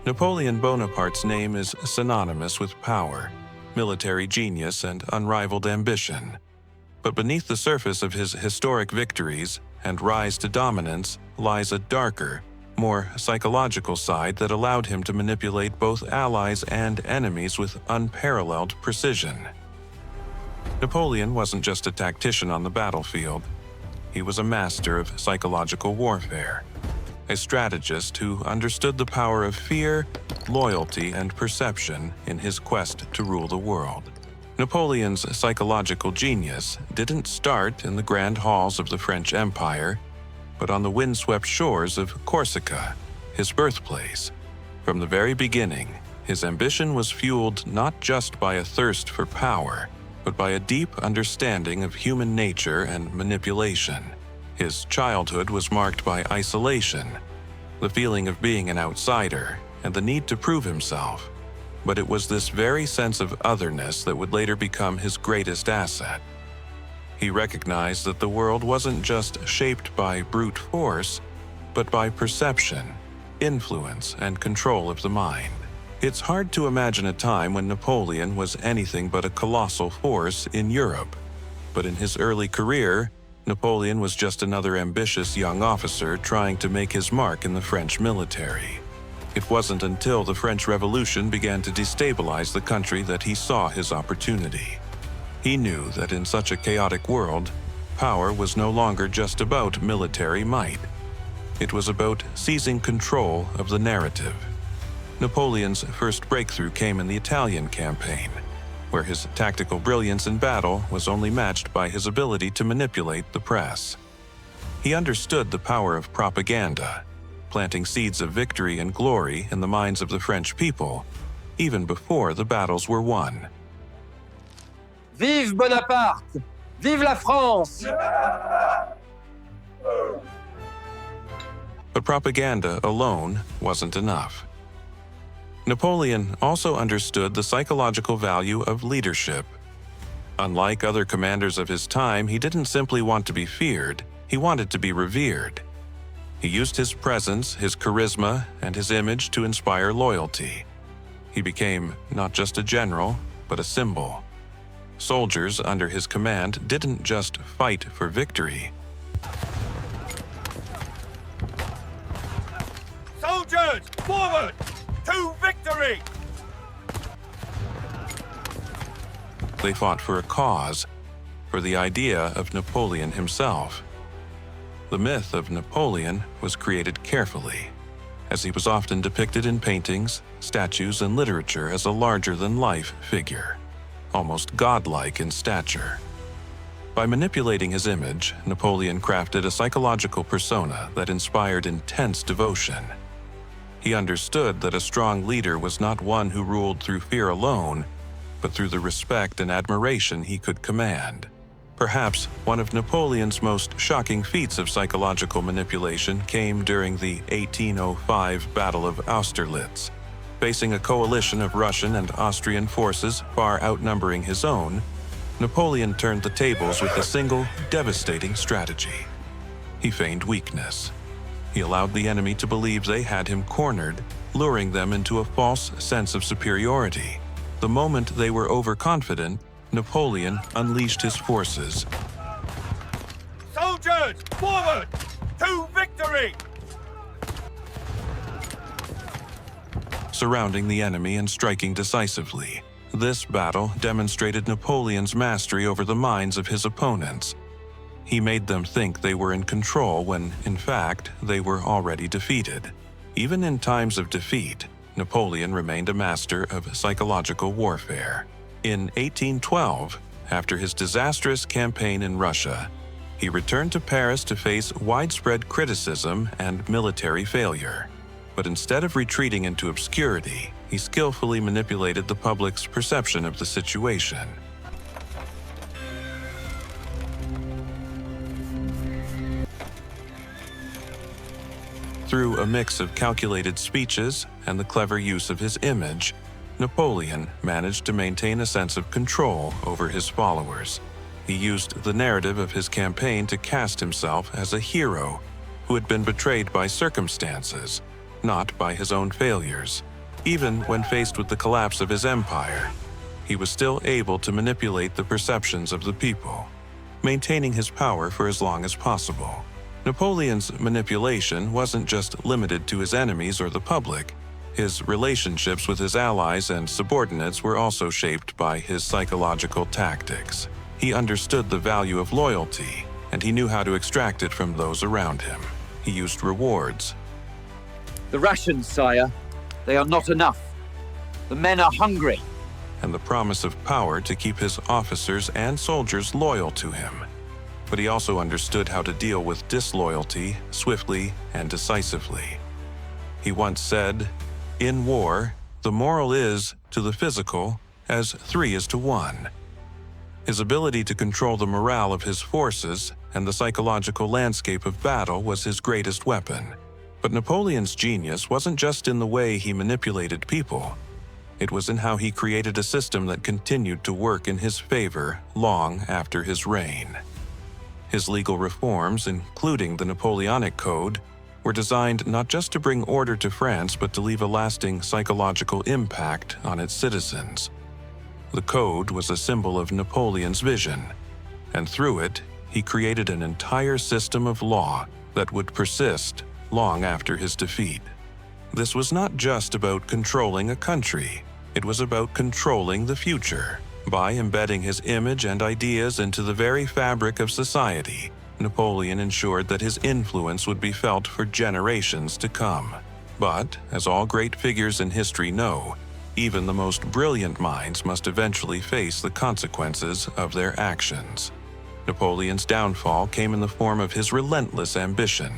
Napoleon Bonaparte's name is synonymous with power, military genius, and unrivaled ambition. But beneath the surface of his historic victories and rise to dominance lies a darker, more psychological side that allowed him to manipulate both allies and enemies with unparalleled precision. Napoleon wasn't just a tactician on the battlefield. He was a master of psychological warfare, a strategist who understood the power of fear, loyalty, and perception in his quest to rule the world. Napoleon's psychological genius didn't start in the grand halls of the French Empire, but on the windswept shores of Corsica, his birthplace. From the very beginning, his ambition was fueled not just by a thirst for power, but by a deep understanding of human nature and manipulation. His childhood was marked by isolation, the feeling of being an outsider, and the need to prove himself. But it was this very sense of otherness that would later become his greatest asset. He recognized that the world wasn't just shaped by brute force, but by perception, influence, and control of the mind. It's hard to imagine a time when Napoleon was anything but a colossal force in Europe. But in his early career, Napoleon was just another ambitious young officer trying to make his mark in the French military. It wasn't until the French Revolution began to destabilize the country that he saw his opportunity. He knew that in such a chaotic world, power was no longer just about military might. It was about seizing control of the narrative. Napoleon's first breakthrough came in the Italian campaign, where his tactical brilliance in battle was only matched by his ability to manipulate the press. He understood the power of propaganda, planting seeds of victory and glory in the minds of the French people, even before the battles were won. Vive Bonaparte! Vive la France! But propaganda alone wasn't enough. Napoleon also understood the psychological value of leadership. Unlike other commanders of his time, he didn't simply want to be feared, he wanted to be revered. He used his presence, his charisma, and his image to inspire loyalty. He became not just a general, but a symbol. Soldiers under his command didn't just fight for victory. Soldiers, forward! To victory! They fought for a cause, for the idea of Napoleon himself. The myth of Napoleon was created carefully, as he was often depicted in paintings, statues, and literature as a larger-than-life figure, almost godlike in stature. By manipulating his image, Napoleon crafted a psychological persona that inspired intense devotion. He understood that a strong leader was not one who ruled through fear alone, but through the respect and admiration he could command. Perhaps one of Napoleon's most shocking feats of psychological manipulation came during the 1805 Battle of Austerlitz. Facing a coalition of Russian and Austrian forces far outnumbering his own, Napoleon turned the tables with a single, devastating strategy. He feigned weakness. He allowed the enemy to believe they had him cornered, luring them into a false sense of superiority. The moment they were overconfident, Napoleon unleashed his forces. Soldiers, forward! To victory! Surrounding the enemy and striking decisively. This battle demonstrated Napoleon's mastery over the minds of his opponents. He made them think they were in control when, in fact, they were already defeated. Even in times of defeat, Napoleon remained a master of psychological warfare. In 1812, after his disastrous campaign in Russia, he returned to Paris to face widespread criticism and military failure. But instead of retreating into obscurity, he skillfully manipulated the public's perception of the situation. Through a mix of calculated speeches and the clever use of his image, Napoleon managed to maintain a sense of control over his followers. He used the narrative of his campaign to cast himself as a hero who had been betrayed by circumstances, not by his own failures. Even when faced with the collapse of his empire, he was still able to manipulate the perceptions of the people, maintaining his power for as long as possible. Napoleon's manipulation wasn't just limited to his enemies or the public. His relationships with his allies and subordinates were also shaped by his psychological tactics. He understood the value of loyalty, and he knew how to extract it from those around him. He used rewards. The rations, sire. They are not enough. The men are hungry. And the promise of power to keep his officers and soldiers loyal to him. But he also understood how to deal with disloyalty swiftly and decisively. He once said, "In war, the moral is to the physical as 3 is to 1. His ability to control the morale of his forces and the psychological landscape of battle was his greatest weapon. But Napoleon's genius wasn't just in the way he manipulated people. It was in how he created a system that continued to work in his favor long after his reign. His legal reforms, including the Napoleonic Code, were designed not just to bring order to France but to leave a lasting psychological impact on its citizens. The code was a symbol of Napoleon's vision, and through it, he created an entire system of law that would persist long after his defeat. This was not just about controlling a country, it was about controlling the future. By embedding his image and ideas into the very fabric of society, Napoleon ensured that his influence would be felt for generations to come. But, as all great figures in history know, even the most brilliant minds must eventually face the consequences of their actions. Napoleon's downfall came in the form of his relentless ambition,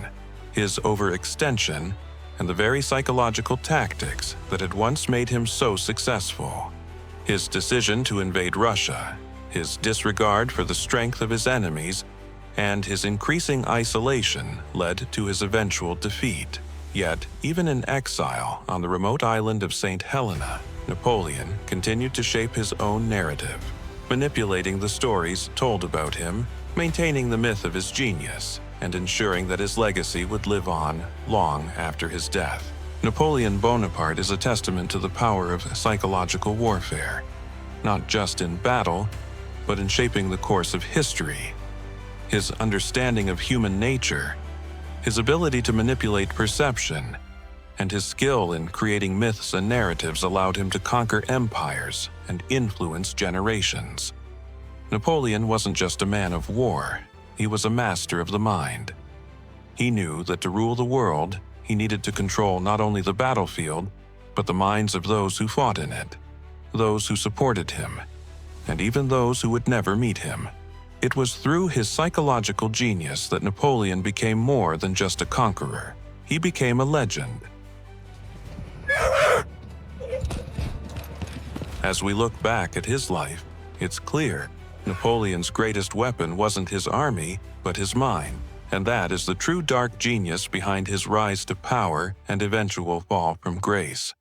his overextension, and the very psychological tactics that had once made him so successful. His decision to invade Russia, his disregard for the strength of his enemies, and his increasing isolation led to his eventual defeat. Yet, even in exile on the remote island of St. Helena, Napoleon continued to shape his own narrative, manipulating the stories told about him, maintaining the myth of his genius, and ensuring that his legacy would live on long after his death. Napoleon Bonaparte is a testament to the power of psychological warfare, not just in battle, but in shaping the course of history. His understanding of human nature, his ability to manipulate perception, and his skill in creating myths and narratives allowed him to conquer empires and influence generations. Napoleon wasn't just a man of war, he was a master of the mind. He knew that to rule the world, he needed to control not only the battlefield, but the minds of those who fought in it, those who supported him, and even those who would never meet him. It was through his psychological genius that Napoleon became more than just a conqueror. He became a legend. As we look back at his life, it's clear Napoleon's greatest weapon wasn't his army, but his mind, and that is the true dark genius behind his rise to power and eventual fall from grace.